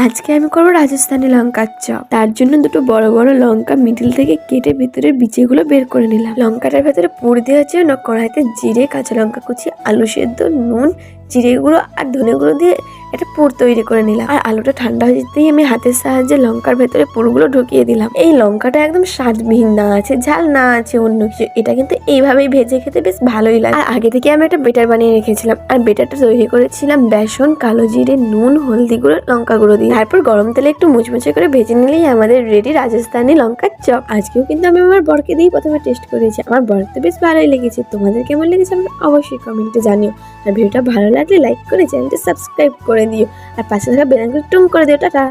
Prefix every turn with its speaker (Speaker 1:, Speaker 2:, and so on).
Speaker 1: আজকে আমি করবো রাজস্থানি লঙ্কার চপ। তার জন্য দুটো বড় বড় লঙ্কা মিডিল থেকে কেটে ভিতরের বিচিগুলো বের করে নিলাম। লঙ্কাটার ভেতরে পুর দেওয়ার জন্য কড়াইতে জিরে, কাঁচা লঙ্কা কুচি, আলু সেদ্ধ, নুন, জিরে গুঁড়ো আর ধনে গুঁড়ো দিয়ে একটা পুর তৈরি করে নিলাম। আর আলুটা ঠান্ডা হয়ে যেতেই আমি হাতের সাহায্যে লঙ্কার ভেতরে পুরগুলো ঢুকিয়ে দিলাম। এই লঙ্কাটা একদম স্বাদবিহীন, না আছে ঝাল, না আছে অন্য কিছু। এটা কিন্তু এইভাবেই ভেজে খেতে বেশ ভালোই লাগে। আর আগে থেকে আমি একটা বেটার বানিয়ে রেখেছিলাম, আর বেটারটা তৈরি করেছিলাম বেসন, কালো জিরে, নুন, হলদি গুঁড়ো, লঙ্কা গুঁড়ো দিয়ে। তারপর গরম তেলে একটু মুচমুচে করে ভেজে নিলেই আমাদের রেডি রাজস্থানি লঙ্কার চপ। আজকেও কিন্তু আমি আমার বরকে দিয়েই প্রথমে টেস্ট করেছি। আমার বর তো বেশ ভালোই লেগেছে। তোমাদের কেমন লেগেছে আমাকে অবশ্যই কমেন্টে জানিও। আর ভিডিওটা ভালো লাগলে লাইক করে চ্যানেলটা সাবস্ক্রাইব করে দিও, আর পাশে থাকা বেল আইকনটা টুং করে দিও। টাটা।